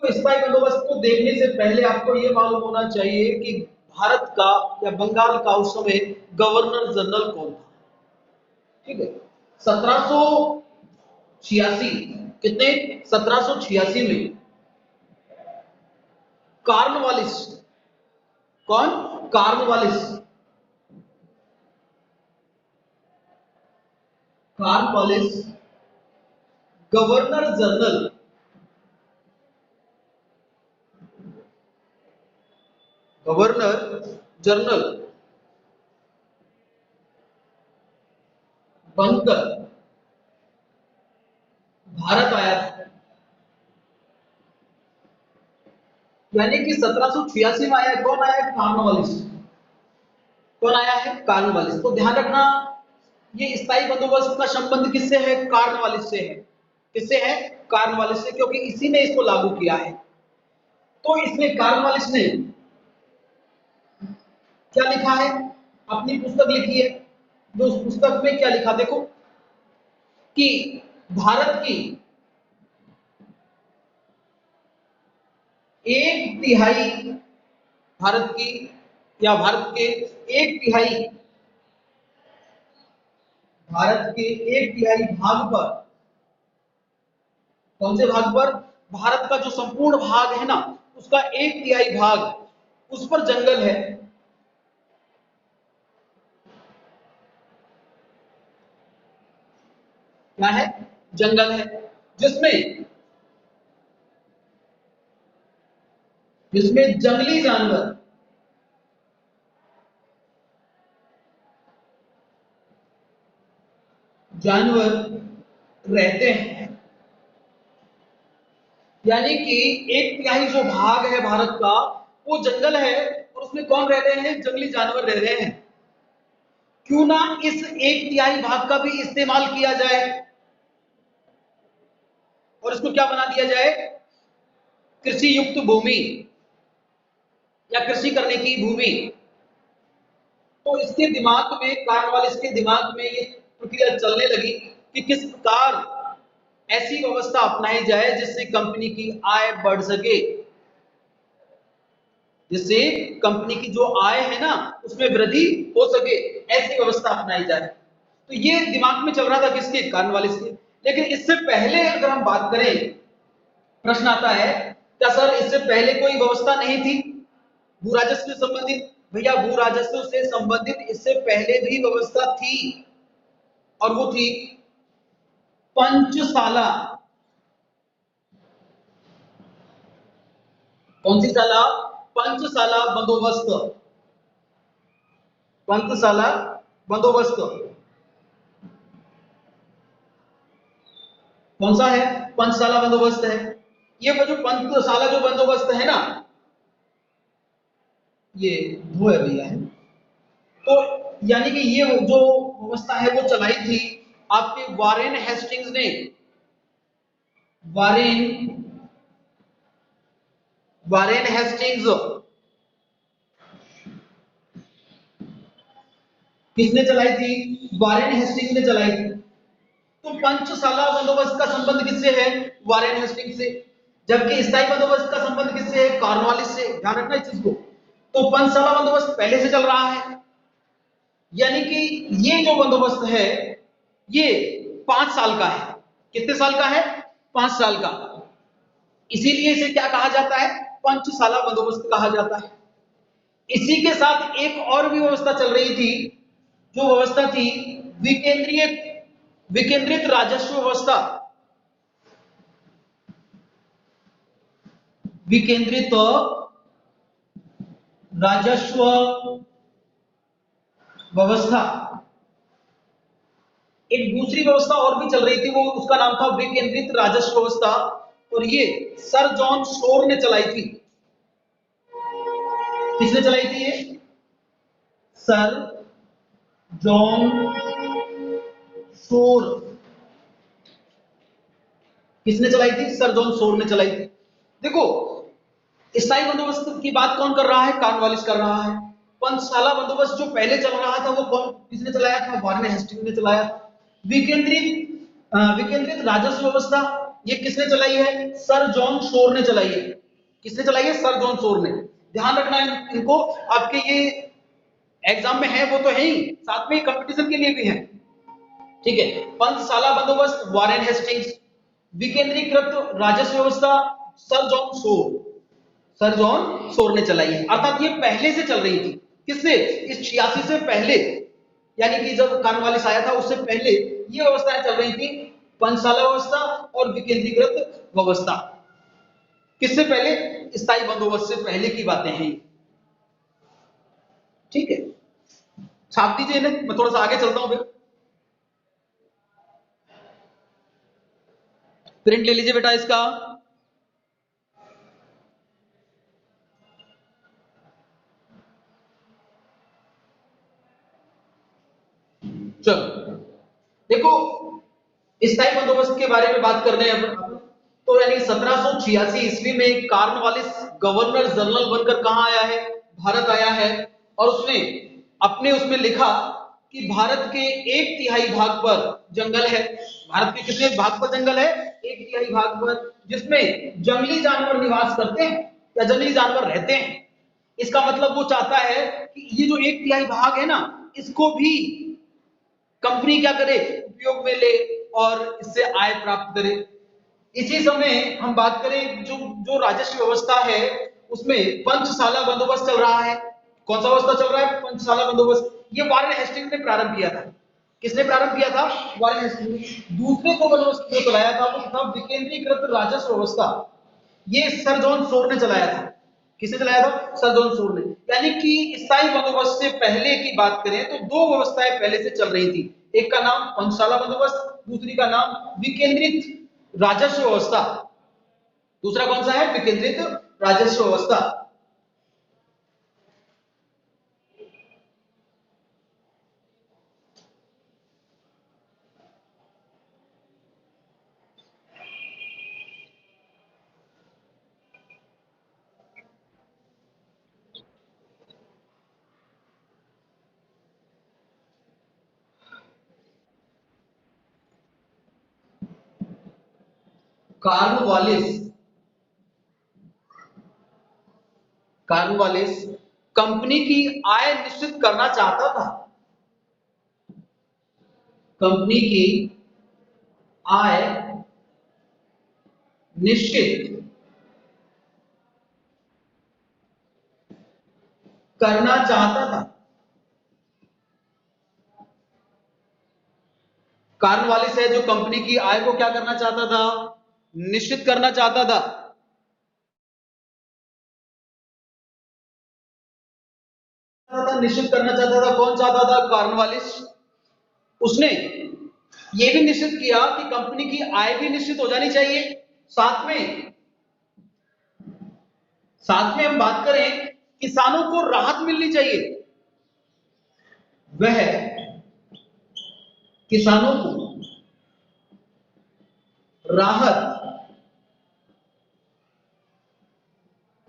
तो स्थायी बंदोबस्त को देखने से पहले आपको ये मालूम होना चाहिए कि भारत का या बंगाल का उस समय गवर्नर जनरल कौन था। ठीक है, 1786 कितने 1786 में कॉर्नवालिस, कौन? Cornwallis, Cornwallis governor general, governor general बनकर भारत आया था। यानी कि 1786 में आया। कौन आया? कॉर्नवालिस। कौन आया है? कॉर्नवालिस। तो ध्यान रखना, ये स्थायी बंदोबस्त का संबंध किससे है? कॉर्नवालिस से है। किससे है? कॉर्नवालिस से, क्योंकि इसी ने इसको लागू किया है। तो इसमें कॉर्नवालिस ने क्या लिखा है? अपनी पुस्तक लिखी है। जो उस पुस्तक में क्या लिखा देखो, कि भारत की 1/3, भारत की या भारत के 1/3, भारत के 1/3 भाग पर, कौन से भाग पर? भारत का जो संपूर्ण भाग है ना, उसका 1/3 भाग उस पर जंगल है। क्या है? जंगल है, जिसमें जिसमें जंगली जानवर, जानवर रहते हैं। यानी कि 1/3 जो भाग है भारत का, वो जंगल है, और उसमें कौन रह रहे हैं? जंगली जानवर रह रहे हैं। क्यों ना इस 1/3 भाग का भी इस्तेमाल किया जाए और इसको क्या बना दिया जाए? कृषि युक्त भूमि या कृषि करने की भूमि। तो इसके दिमाग में, कॉर्नवालिस के दिमाग में ये प्रक्रिया चलने लगी कि किस प्रकार ऐसी व्यवस्था अपनाई जाए जिससे कंपनी की आय बढ़ सके, जिससे कंपनी की जो आय है ना उसमें वृद्धि हो सके, ऐसी व्यवस्था अपनाई जाए। तो ये दिमाग में चल रहा था किसके? कॉर्नवालिस के। लेकिन इससे पहले अगर हम बात करें, प्रश्न आता है, क्या सर इससे पहले कोई व्यवस्था नहीं थी भू राजस्व से संबंधित? भैया, भू राजस्व से संबंधित इससे पहले भी व्यवस्था थी, और वो थी पंचशाला। कौन सी शाला? पंचशाला बंदोबस्त। पंचशाला बंदोबस्त कौन सा है? पंचशाला बंदोबस्त है। ये वो जो पंचशाला जो बंदोबस्त है ना, ये वो है भैया है। तो यानी कि ये जो व्यवस्था है वो चलाई थी आपके वारेन हेस्टिंग्स ने। वारेन वारेन हेस्टिंग्स किसने चलाई थी? वारेन हेस्टिंग्स ने चलाई थी। तो पंचशाला बंदोबस्त का संबंध किससे है? वारेन हेस्टिंग्स से। जबकि स्थायी बंदोबस्त का संबंध किससे है? कॉर्नवालिस से। ध्यान रखना इस चीज को। तो पंचशाला बंदोबस्त पहले से चल रहा है, यानी कि ये जो बंदोबस्त है ये 5 साल का है। कितने साल का है? 5 साल का। इसीलिए इसे क्या कहा जाता है? पंचशाला बंदोबस्त कहा जाता है। इसी के साथ एक और भी व्यवस्था चल रही थी, जो व्यवस्था थी विकेंद्रित विकेंद्रित राजस्व व्यवस्था। विकेंद्रित राजस्व व्यवस्था। एक दूसरी व्यवस्था और भी चल रही थी, वो उसका नाम था विकेंद्रित राजस्व व्यवस्था, और ये सर जॉन शोर ने चलाई थी। किसने चलाई थी ये? Sir John Shore. किसने चलाई थी? सर जॉन शोर ने चलाई थी। देखो, स्थायी बंदोबस्त की बात कौन कर रहा है? कॉर्नवालिस कर रहा है। पंचशाला बंदोबस्त जो पहले चल रहा था वो कौन किसने चलाया था? वारेन हेस्टिंग्स ने चलाया था। विकेंद्रित विकेंद्रित राजस्व व्यवस्था ये किसने चलाई है? सर जॉन शोर ने चलाई है। किसने चलाई है? सर जॉन शोर ने। ध्यान रखना इनको, आपके ये एग्जाम में है वो तो है ही, साथ में कंपटीशन के लिए भी है। ठीक है, पंचशाला बंदोबस्त वारेन हेस्टिंग्स, विकेंद्रीकृत राजस्व व्यवस्था sir John Shore, sir John Shore ने चलाई है। अर्थात ये पहले से चल रही थी। किससे? इस 86 से पहले, यानी कि जब कॉर्नवालिस आया था उससे पहले ये व्यवस्थाएं चल रही थी, पंचशाला व्यवस्था और विकेंद्रीकृत व्यवस्था। किससे पहले? स्थायी बंदोबस्त से पहले की बातें हैं। ठीक है, छाप दीजिए इन्हें, मैं थोड़ा सा आगे चलता हूं, फिर प्रिंट ले लीजिए बेटा इसका। चलो देखो, स्थायी बंदोबस्त के बारे में बात कर रहे हैं अब। तो यानी 1786 ईस्वी में कॉर्नवालिस गवर्नर जनरल बनकर कहां आया है? भारत आया है। और उसने अपने उसमें लिखा कि भारत के 1/3 भाग पर जंगल है। भारत के कितने भाग पर जंगल है? 1/3 भाग पर, जिसमें जंगली जानवर निवास करते हैं या जंगली जानवर रहते हैं। इसका मतलब वो चाहता है कि ये जो 1/3 भाग है ना, इसको भी कंपनी क्या करे? उपयोग में ले और इससे आय प्राप्त करे। इसी समय हम बात करें, जो जो राजस्व व्यवस्था है उसमें पंचशाला बंदोबस्त चल रहा है। कौन सा व्यवस्था चल रहा है? पंचशाला बंदोबस्त। ये वारेन हेस्टिंग्स ने प्रारंभ किया था। किसने प्रारंभ किया था? Warren Hastings. दूसरे को बंदोबस्त जो चलाया था वो था विकेंद्रीकृत राजस्व व्यवस्था। ये सर जॉन शोर ने चलाया था। किसने चलाया था? सर जॉन शोर ने। यानी कि स्थायी बंदोबस्त से पहले की बात करें तो दो व्यवस्थाएं पहले से चल रही थी। एक का नाम पंचशाला बंदोबस्त, दूसरी का नाम विकेंद्रित राजस्व व्यवस्था। दूसरा कौन सा है? विकेंद्रित राजस्व व्यवस्था। कॉर्नवालिस, कॉर्नवालिस कंपनी की आय निश्चित करना चाहता था। कंपनी की आय निश्चित करना चाहता था। कॉर्नवालिस है जो कंपनी की आय को क्या करना चाहता था? निश्चित करना चाहता था। निश्चित करना चाहता था। कौन चाहता था? कॉर्नवालिस। उसने यह भी निश्चित किया कि कंपनी की आय भी निश्चित हो जानी चाहिए। साथ में हम बात करें, किसानों को राहत मिलनी चाहिए। वह किसानों को राहत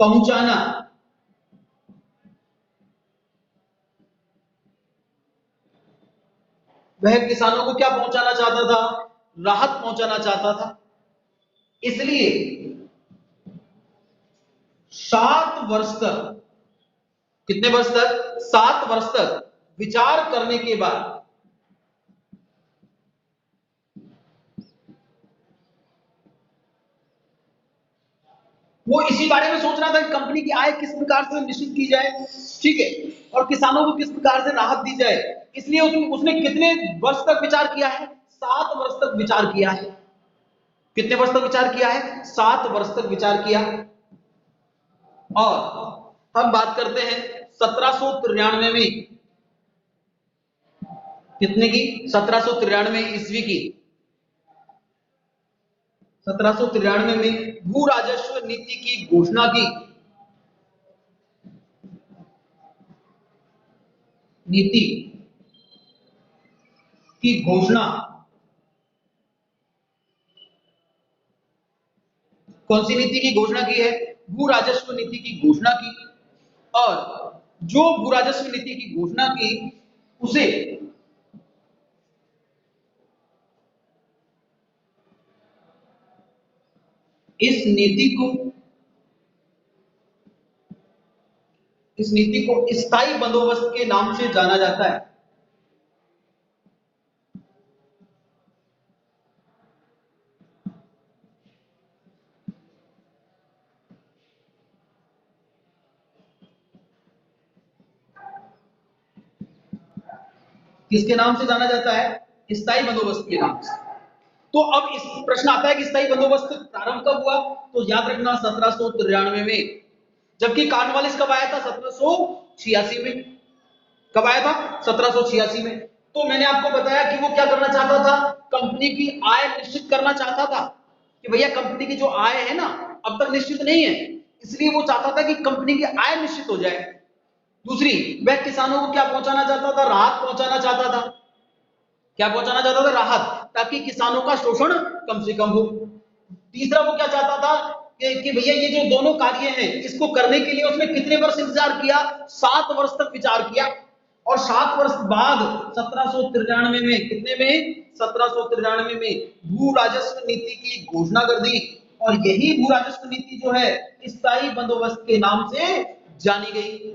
पहुंचाना, वह किसानों को क्या पहुंचाना चाहता था? राहत पहुंचाना चाहता था। इसलिए 7 वर्ष तक, कितने वर्ष तक? 7 वर्ष तक विचार करने के बाद वो इसी बारे में सोच रहा था कि कंपनी की आय किस प्रकार से निश्चित की जाए, ठीक है, और किसानों को किस प्रकार से राहत दी जाए। इसलिए उसने कितने वर्ष तक विचार किया है? 7 वर्ष तक विचार किया है। कितने वर्ष तक विचार किया है? 7 वर्ष तक विचार किया। और हम बात करते हैं 1793 में, कितने की? 1793 ईस्वी की। 1793 में भू राजस्व नीति की घोषणा की। नीति की घोषणा, कौन सी नीति की घोषणा की है? भू राजस्व नीति की घोषणा की। और जो भू राजस्व नीति की घोषणा की उसे इस नीति को स्थायी बंदोबस्त के नाम से जाना जाता है। किसके नाम से जाना जाता है? स्थायी बंदोबस्त के नाम से। तो अब इस प्रश्न आता है कि स्थायी बंदोबस्त प्रारंभ कब हुआ? तो याद रखना 1793 में। जबकि कॉर्नवालिस कब आया था? 1786 में। कब आया था? 1786 में। तो मैंने आपको बताया कि वो क्या करना चाहता था? कंपनी की आय निश्चित करना चाहता था कि भैया कंपनी की जो आय है ना अब तक निश्चित नहीं है, इसलिए वो चाहता था कि कंपनी की आय निश्चित हो जाए। दूसरी, वह किसानों को क्या पहुंचाना चाहता था? राहत पहुंचाना चाहता था। क्या पहुंचाना चाहता था? राहत, ताकि किसानों का शोषण कम से कम हो। तीसरा, वो क्या चाहता था कि भैया ये जो दोनों कार्य हैं इसको करने के लिए उसने कितने वर्ष इंतजार किया? 7 वर्ष तक विचार किया। और 7 वर्ष बाद 1793 में, कितने में? 1793 में भू राजस्व नीति की घोषणा कर दी। और यही भू राजस्व नीति जो है स्थायी बंदोबस्त के नाम से जानी गई।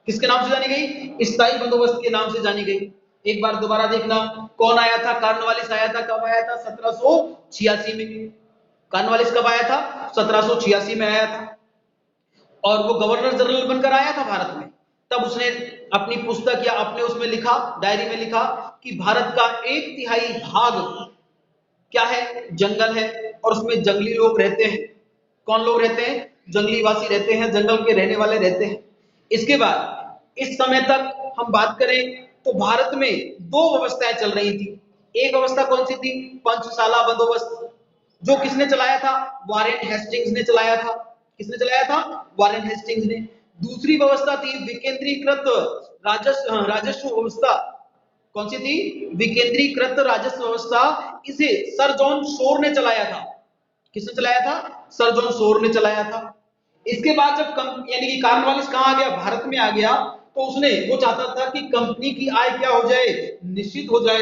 किसके नाम से जानी गई? स्थायी बंदोबस्त के नाम से जानी गई। एक बार दोबारा देखना, कौन आया था? कॉर्नवालिस आया था। कब आया था? 1786 में। कॉर्नवालिस कब आया था? 1786 में आया था। और वो गवर्नर जनरल बनकर आया था भारत में। तब उसने अपनी पुस्तक या अपने उसमें लिखा, डायरी में लिखा कि भारत का 1/3 भाग क्या है? जंगल है, और उसमें जंगली लोग रहते हैं। कौन लोग रहते हैं? जंगलीवासी रहते हैं, जंगल के रहने वाले रहते हैं। इसके बाद इस समय तक हम बात करें तो भारत में 2 व्यवस्थाएं चल रही थी। एक व्यवस्था कौन सी थी? पंचशाला बंदोबस्त, जो किसने चलाया था? वारेन हेस्टिंग्स ने चलाया था। किसने चलाया था? वारेन हेस्टिंग्स ने। दूसरी व्यवस्था थी विकेंद्रीकृत राजस्व व्यवस्था। कौन सी थी? विकेंद्रीकृत राजस्व व्यवस्था। इसे सर जॉन शोर ने चलाया था। किसने चलाया था? सर जॉन शोर ने चलाया था। इसके बाद जब यानी कि कॉर्नवालिस कहां आ गया? भारत में आ गया। तो उसने वो चाहता था कि कंपनी की आय क्या हो जाए? निश्चित हो जाए।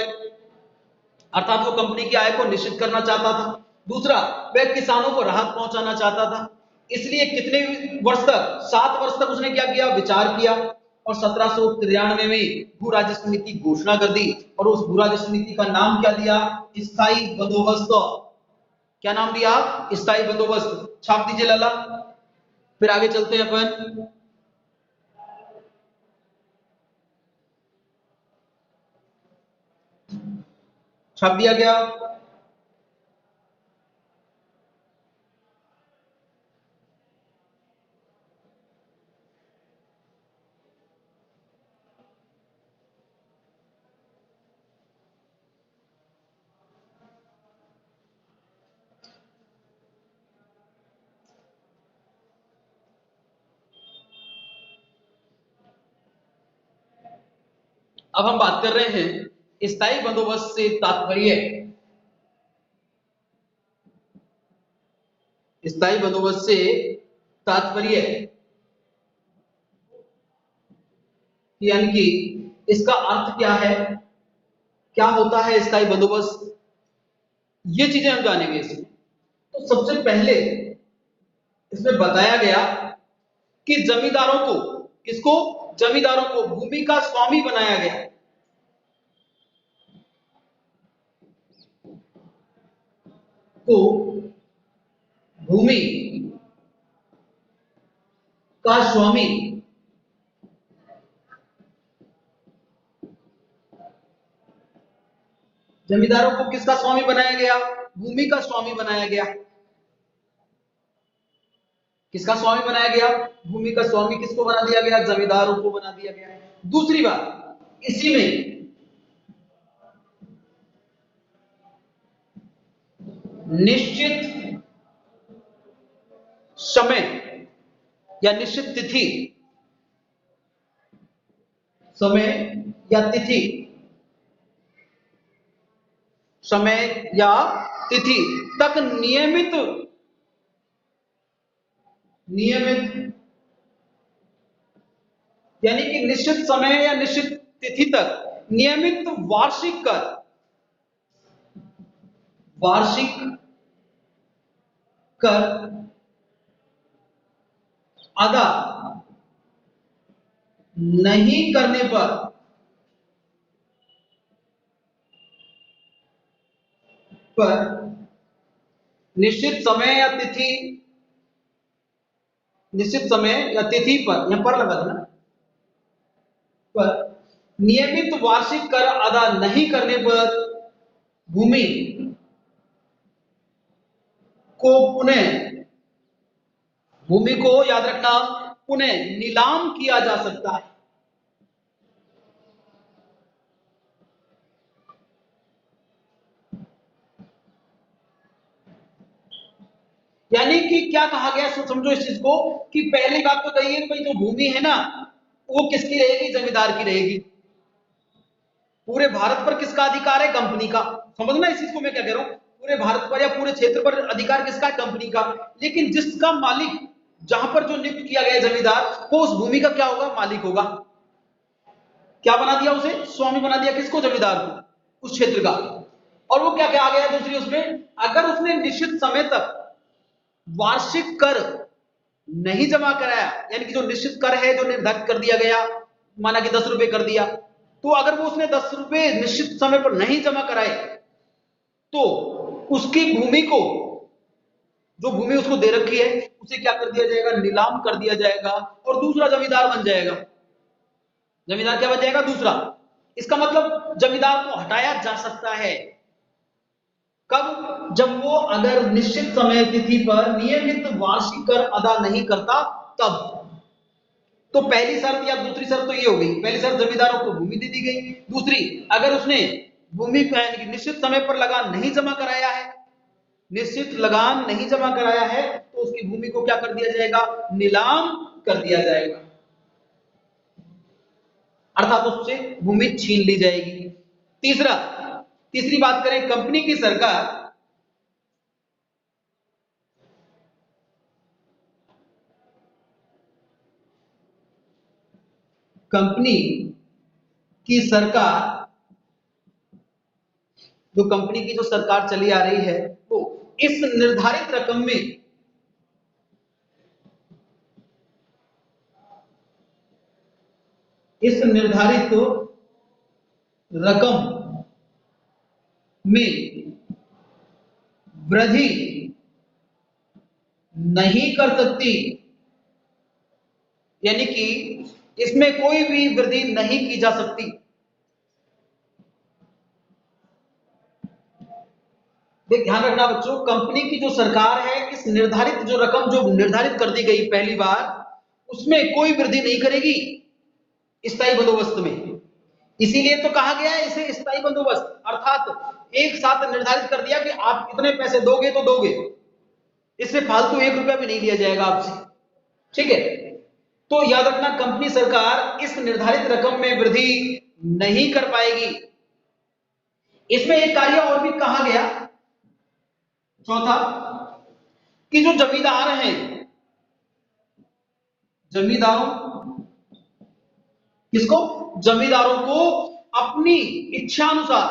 अर्थात वो कंपनी की आय को निश्चित करना चाहता था। दूसरा, वह किसानों को राहत पहुंचाना चाहता था। इसलिए कितने वर्ष तक? 7 वर्ष तक उसने क्या किया? विचार किया। और 1793 में भू राजस्व नीति घोषणा कर दी। और उस भू राजस्व नीति का नाम क्या दिया? स्थायी बंदोबस्त। क्या नाम दिया? स्थायी बंदोबस्त। छाप दीजिए लाला। फिर आगे चलते हैं अपन। छाप दिया गया। अब हम बात कर रहे हैं स्थायी बंदोबस्त से तात्पर्य। स्थायी बंदोबस्त से तात्पर्य यानी कि इसका अर्थ क्या है? क्या होता है स्थायी बंदोबस्त? ये चीजें हम जानेंगे इसमें। तो सबसे पहले इसमें बताया गया कि जमींदारों को, किसको? जमींदारों को भूमि का स्वामी बनाया गया। को भूमि का स्वामी जमींदारों को किसका स्वामी बनाया गया? भूमि का स्वामी बनाया गया। किसका स्वामी बनाया गया? भूमि का स्वामी किसको बना दिया गया? जमींदारों को बना दिया गया। दूसरी बात, इसी में निश्चित समय या निश्चित तिथि, समय या तिथि, समय या तिथि तक नियमित नियमित यानी कि निश्चित समय या निश्चित तिथि तक नियमित वार्षिक कर, वार्षिक कर अदा नहीं करने पर निश्चित समय या तिथि, निश्चित समय या तिथि पर, यहां पर लगा था ना, पर नियमित वार्षिक कर अदा नहीं करने पर भूमि को पुनः, भूमि को याद रखना, पुनः नीलाम किया जा सकता है। यानी कि क्या कहा गया, समझो इस चीज को, कि पहली बात तो कही है कि भाई जो भूमि है ना वो किसकी रहेगी, जमींदार की रहेगी। पूरे भारत पर किसका अधिकार है, कंपनी का। समझना इस चीज को मैं क्या कह रहा हूं, पूरे भारत पर या पूरे क्षेत्र पर अधिकार किसका है, कंपनी का। लेकिन जिसका मालिक, जहां पर जो नियुक्त किया गया जमींदार, वो उस भूमि का क्या होगा, मालिक होगा। क्या बना दिया उसे, स्वामी बना दिया, किसको, जमींदार को, उस क्षेत्र का। और वो क्या क्या आ गया दूसरी उसमें, अगर उसने निश्चित समय तक वार्षिक कर नहीं जमा कराया, यानी कि जो निश्चित कर है जो निर्धारित कर दिया गया, माना कि 10 रुपए कर दिया, तो अगर वो उसने 10 रुपए निश्चित समय पर नहीं जमा कराए तो उसकी भूमि को, जो भूमि उसको दे रखी है, उसे क्या कर दिया जाएगा, नीलाम कर दिया जाएगा और दूसरा जमींदार बन जाएगा। जमींदार क्या बन जाएगा, दूसरा। इसका मतलब जमींदार को हटाया जा सकता है। कब, जब वो अगर निश्चित समय तिथि पर नियमित वार्षिक कर अदा नहीं करता तब। तो पहली शर्त या दूसरी शर्त तो ये हो गई, पहली शर्त जमींदारों को भूमि दे दी गई, दूसरी अगर उसने भूमि निश्चित समय पर लगान नहीं जमा कराया है, निश्चित लगान नहीं जमा कराया है, तो उसकी भूमि को क्या कर दिया जाएगा, नीलाम कर दिया जाएगा, अर्थात उससे भूमि छीन ली जाएगी। तीसरी बात करें, कंपनी की सरकार कंपनी की सरकार, जो कंपनी की जो सरकार चली आ रही है, तो इस निर्धारित रकम में इस निर्धारित रकम में वृद्धि नहीं कर सकती, यानी कि इसमें कोई भी वृद्धि नहीं की जा सकती। देख ध्यान रखना बच्चों, कंपनी की जो सरकार है, इस निर्धारित जो रकम जो निर्धारित कर दी गई पहली बार, उसमें कोई वृद्धि नहीं करेगी स्थायी बंदोबस्त में। इसीलिए तो कहा गया है इसे स्थायी बंदोबस्त, अर्थात एक साथ निर्धारित कर दिया कि आप इतने पैसे दोगे तो दोगे, इससे फालतू 1 रुपया भी नहीं लिया जाएगा आपसे, ठीक है। तो याद रखना, कंपनी सरकार इस निर्धारित रकम में वृद्धि नहीं कर पाएगी। इसमें एक कार्य और भी कहा गया, चौथा, कि जो जमींदार हैं, जमींदारों, किसको, जमींदारों को अपनी इच्छानुसार,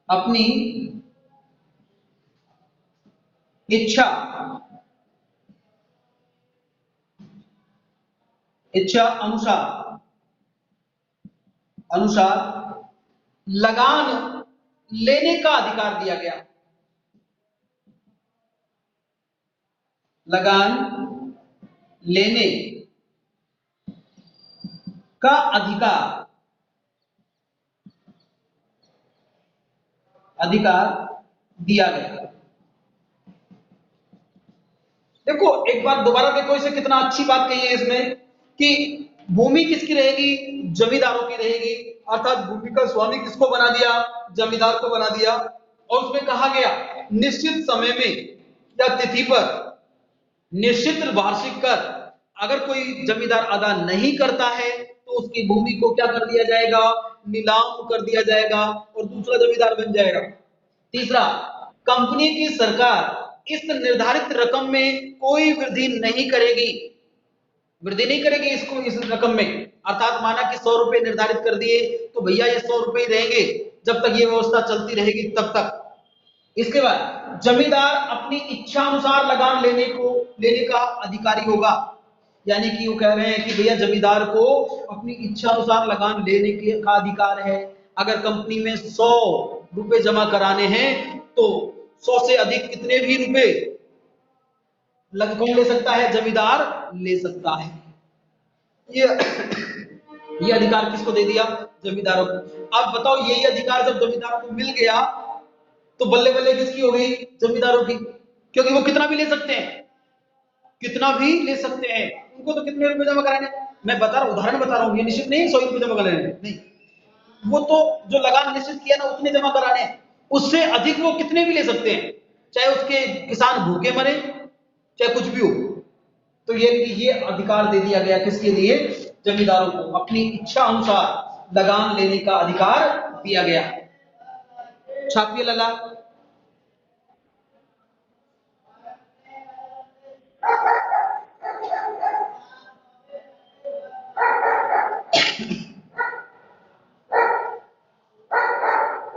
अपनी इच्छा अनुसार लगान लेने का अधिकार दिया गया, लगान लेने का अधिकार दिया गया। देखो एक बार दोबारा देखो, इसे कितना अच्छी बात कही है इसमें, कि भूमि किसकी रहेगी, जमींदारों की रहेगी, अर्थात भूमि का स्वामी किसको बना दिया, जमींदार को बना दिया। और उसमें कहा गया निश्चित समय में या तिथि पर निश्चित वार्षिक कर अगर कोई जमींदार अदा नहीं करता है तो उसकी भूमि को क्या कर दिया जाएगा, नीलाम कर दिया जाएगा और दूसरा जमींदार बन जाएगा। तीसरा, कंपनी की सरकार इस निर्धारित रकम में कोई वृद्धि नहीं करेगी, वृद्धि नहीं करेगी इसको, इस रकम में, अर्थात माना कि 100 रुपए निर्धारित कर दिए तो भैया ये 100 रुपए ही रहेंगे जब तक ये व्यवस्था चलती रहेगी तब तक। इसके बाद जमींदार अपनी इच्छा अनुसार लगान लेने का अधिकारी होगा। यानी कि वो कह रहे हैं कि भैया जमींदार को अपनी इच्छा अनुसार लगान लेने का अधिकार है। अगर कंपनी में 100 रुपए जमा कराने हैं तो 100 से अधिक कितने भी रुपए कौन ले सकता है? जमींदार ले सकता है। ये ये अधिकार किसको दे दिया? जमींदारों को। अब बताओ यही अधिकार जब जमींदारों को मिल गया तो बल्ले बल्ले किसकी हो गई? जमींदारों की। क्योंकि वो कितना भी ले सकते हैं, कितना भी ले सकते हैं। उनको तो कितने रुपए जमा कराने, मैं बता रहा हूं, उदाहरण बता रहा हूं, ये निश्चित नहीं 100 रुपए जमा कराने नहीं, वो तो जो लगान निश्चित किया ना उतने जमा कराने हैं। उससे अधिक वो कितने भी ले सकते हैं, चाहे उसके किसान भूखे मरे, चाहे कुछ भी हो। तो ये अधिकार दे दिया गया किसके लिए? जमींदारों को। अपनी इच्छा अनुसार लगान लेने का अधिकार दिया गया। छापिए लला।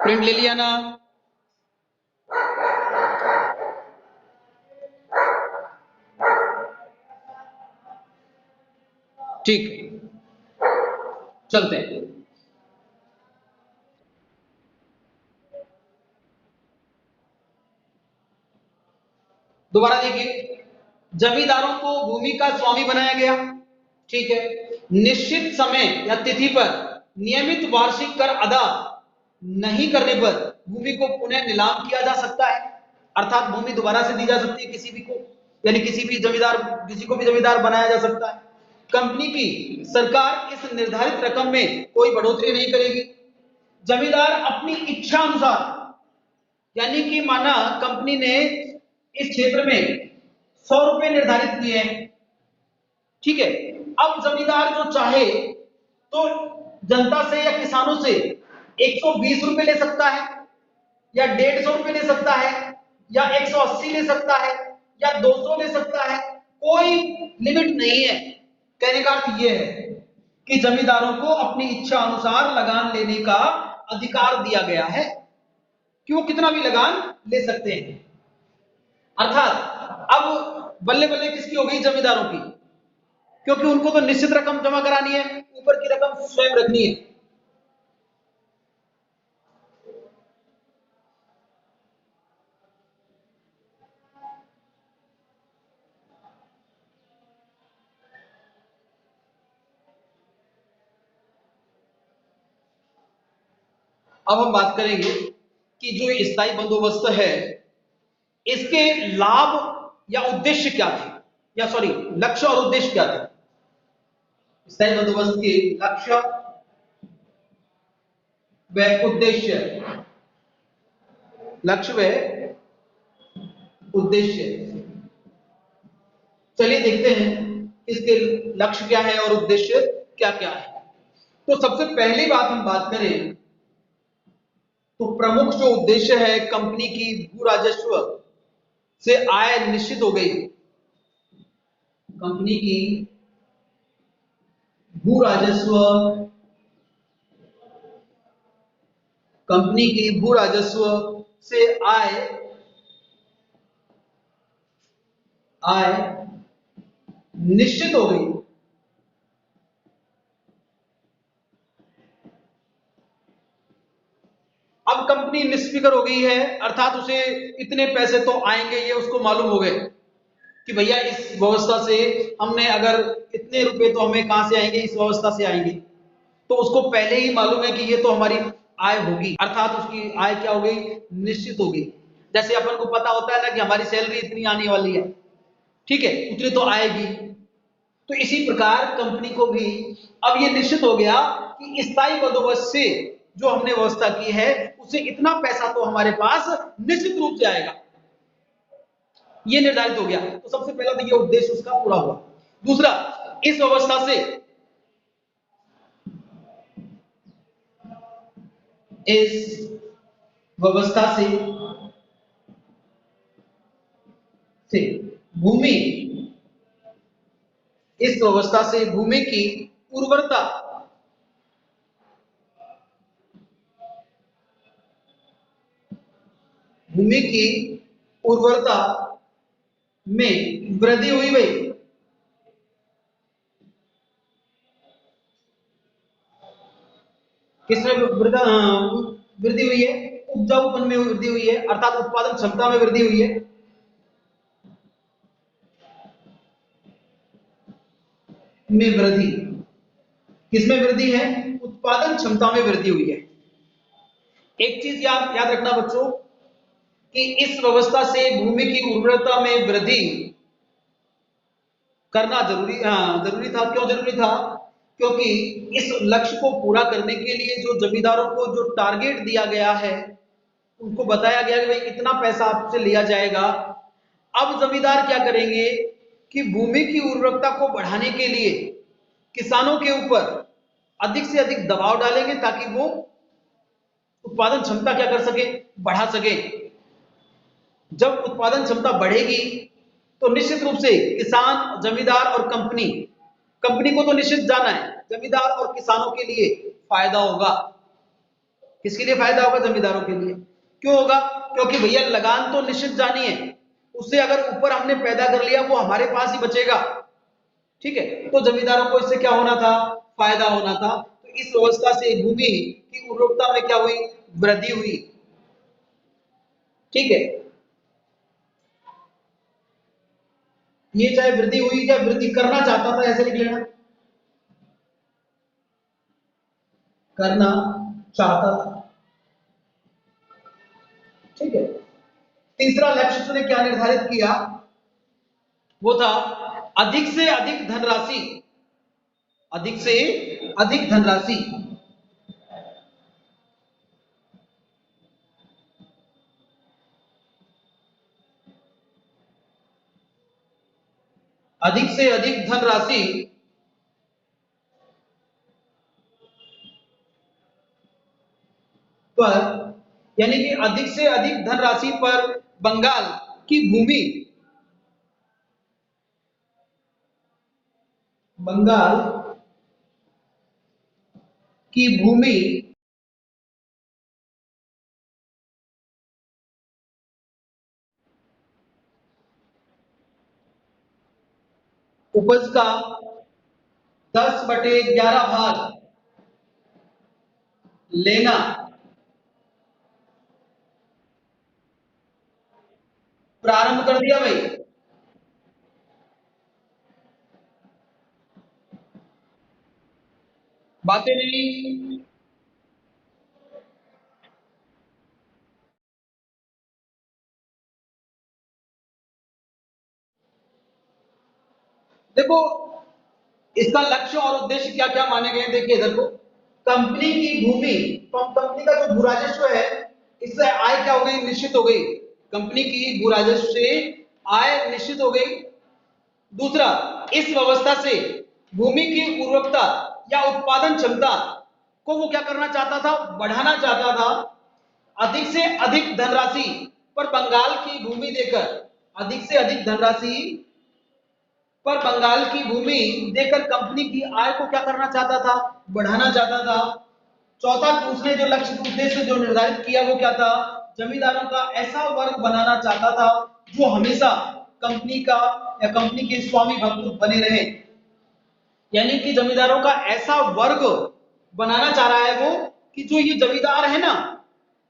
प्रिंट ले लिया ना? ठीक, चलते हैं। दोबारा देखिए, जमींदारों को भूमि का स्वामी बनाया गया। ठीक है, निश्चित समय या तिथि पर नियमित वार्षिक कर अदा नहीं करने पर भूमि को पुनः नीलाम किया जा सकता है। अर्थात भूमि दोबारा से दी जा सकती है किसी भी को, यानी किसी को भी जमींदार बनाया जा सकता है। कंपनी की सरकार इस निर्धारित रकम में कोई बढ़ोतरी नहीं करेगी। जमींदार अपनी इच्छा अनुसार, यानी कि माना कंपनी ने इस क्षेत्र में 100 रुपए निर्धारित किए हैं, ठीक है। अब जमींदार जो चाहे तो जनता से या किसानों से 120 रुपए ले सकता है, या 150 रुपए ले सकता है, या 180 ले सकता है, या 200 ले सकता है। कोई लिमिट नहीं है। कहने का अर्थ यह है कि जमींदारों को अपनी इच्छा अनुसार लगान लेने का अधिकार दिया गया है कि वो कितना भी लगान ले सकते हैं। अर्थात अब बल्ले बल्ले किसकी हो गई? जमींदारों की, क्योंकि उनको तो निश्चित रकम जमा करानी है, ऊपर की रकम स्वयं रखनी है। अब हम बात करेंगे कि जो स्थायी बंदोबस्त है इसके लाभ या उद्देश्य क्या थे, या सॉरी लक्ष्य और उद्देश्य क्या थे? स्थायी बंदोबस्त के लक्ष्य व उद्देश्य, लक्ष्य व उद्देश्य। चलिए देखते हैं इसके लक्ष्य क्या है और उद्देश्य क्या क्या है। तो सबसे पहली बात हम बात करें तो प्रमुख जो उद्देश्य है, कंपनी की भू राजस्व से आय निश्चित हो गई। कंपनी की भू राजस्व, कंपनी की भू राजस्व से आय निश्चित हो गई। अब कंपनी निष्फिक्र हो गई है, अर्थात उसे इतने पैसे तो आएंगे, ये उसको मालूम हो गए कि भैया इस व्यवस्था से हमने अगर इतने रुपए तो हमें कहां से आएंगे? इस व्यवस्था से आएंगे। तो उसको पहले ही मालूम है कि ये तो हमारी आय होगी, अर्थात उसकी आय क्या हो गई? निश्चित हो गई। जैसे अपन को पता होता है ना कि हमारी सैलरी इतनी आने वाली है, ठीक है, उतनी तो आएगी। तो इसी प्रकार कंपनी को भी अब ये निश्चित हो गया कि स्थायी बंदोबस्त से जो हमने व्यवस्था की है उससे इतना पैसा तो हमारे पास निश्चित रूप से आएगा, ये निर्धारित हो गया। तो सबसे पहला तो ये उद्देश्य उसका पूरा हुआ। दूसरा, इस व्यवस्था से से भूमि, इस व्यवस्था से भूमि की उर्वरता भूमि की उर्वरता में वृद्धि हुई भाई। किसमें वृद्धि हुई है? उपजाऊपन में वृद्धि हुई है, अर्थात उत्पादन क्षमता में वृद्धि हुई है। में वृद्धि, किसमें वृद्धि है? उत्पादन क्षमता में वृद्धि हुई है। एक चीज याद याद रखना बच्चों कि इस व्यवस्था से भूमि की उर्वरता में वृद्धि करना जरूरी था। क्यों जरूरी था? क्योंकि इस लक्ष्य को पूरा करने के लिए जो जमींदारों को जो टारगेट दिया गया है, उनको बताया गया कि भाई इतना पैसा आपसे लिया जाएगा। अब जमींदार क्या करेंगे कि भूमि की उर्वरकता को बढ़ाने के लिए किसानों के ऊपर अधिक से अधिक दबाव डालेंगे ताकि वो उत्पादन क्षमता क्या कर सके? बढ़ा सके। जब उत्पादन क्षमता बढ़ेगी तो निश्चित रूप से किसान, जमींदार और कंपनी को तो निश्चित जाना है, जमींदार और किसानों के लिए फायदा होगा। किसके लिए फायदा होगा? जमींदारों के लिए। क्यों होगा? क्योंकि भैया लगान तो निश्चित जानी है, उससे अगर ऊपर हमने पैदा कर लिया वो हमारे पास ही बचेगा। ठीक है, तो जमींदारों को इससे क्या होना था? फायदा होना था। तो इस व्यवस्था से भूमि की उर्वरकता में क्या हुई? वृद्धि हुई। ठीक है, ये चाहे वृद्धि हुई या वृद्धि करना चाहता था, ऐसे लिख लेना, करना चाहता था। ठीक है, तीसरा लक्ष्य उसने क्या निर्धारित किया? वो था अधिक से अधिक धनराशि, अधिक से अधिक धनराशि अधिक से अधिक धनराशि पर, यानी कि अधिक से अधिक धनराशि पर बंगाल की भूमि, बंगाल की भूमि उपज का 10/11 भाग लेना प्रारंभ कर दिया भाई। बातें नहीं, देखो इसका लक्ष्य और उद्देश्य क्या क्या माने गए हैं, देखिए इधर को। कंपनी की भूमि, तो कंपनी का जो भू राजस्व है, इससे आय क्या हो गई? निश्चित हो गई। कंपनी की भू राजस्व से आय निश्चित हो गई। दूसरा, इस व्यवस्था से भूमि की उर्वरकता या उत्पादन क्षमता को वो क्या करना चाहता था? बढ़ाना चाहता था। अधिक से अधिक धनराशि पर बंगाल की भूमि देकर, अधिक से अधिक धनराशि पर बंगाल की भूमि देकर कंपनी की आय को क्या करना चाहता था? बढ़ाना चाहता था। चौथा, उसने जो लक्ष्य उद्देश्य जो निर्धारित किया वो क्या था? जमींदारों का ऐसा वर्ग बनाना चाहता था जो हमेशा कंपनी का या कंपनी के स्वामी भक्त बने रहे। यानी कि जमींदारों का ऐसा वर्ग बनाना चाह रहा है वो कि जो ये जमींदार है ना,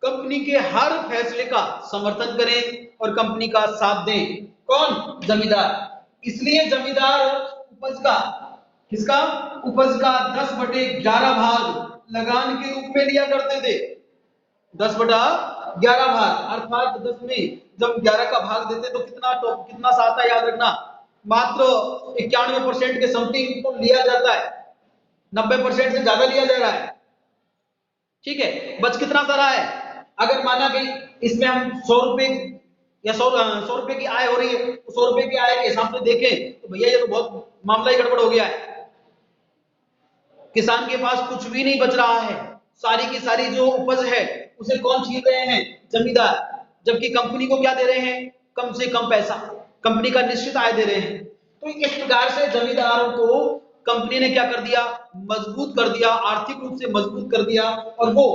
कंपनी के हर फैसले का समर्थन करें और कंपनी का साथ दें। कौन? जमींदार। इसलिए जमींदार उपज का, किसका? उपज का 10/11 भाग लगान के रूप में लिया करते थे। 10/11 भाग, अर्थात 10 में जब 11 का भाग देते तो कितना सा आता है? याद रखना, मात्र 91% के समथिंग तो लिया जाता है, 90% से ज्यादा लिया जा रहा है। ठीक है, बच कितना सा रहा है? अगर माना कि इसमें हम 100 रुपए या 100 रुपए की आय हो रही है, तो 100 रुपए की आय के हिसाब से देखें तो भैया ये तो बहुत मामला ही गड़बड़ हो गया है। किसान के पास कुछ भी नहीं बच रहा है, सारी की सारी जो उपज है उसे कौन छीन रहे हैं? जमींदार। जबकि कंपनी को क्या दे रहे हैं? कम से कम पैसा, कंपनी का निश्चित आय दे रहे हैं। तो इस प्रकार से जमींदारों को कंपनी ने क्या कर दिया? मजबूत कर दिया, आर्थिक रूप से मजबूत कर दिया। और वो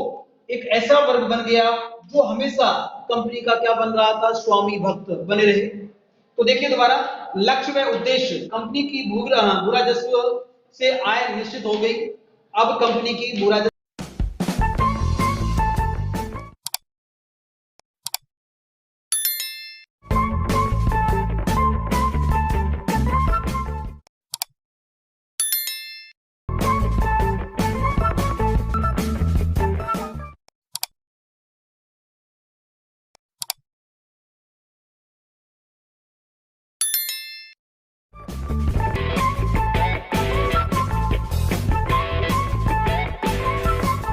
एक ऐसा वर्ग बन गया जो हमेशा कंपनी का क्या बन रहा था, स्वामी भक्त बने रहे। तो देखिए दोबारा, लक्ष्य व उद्देश्य, कंपनी की भू राजस्व से आय निश्चित हो गई। अब कंपनी की भू राजस्व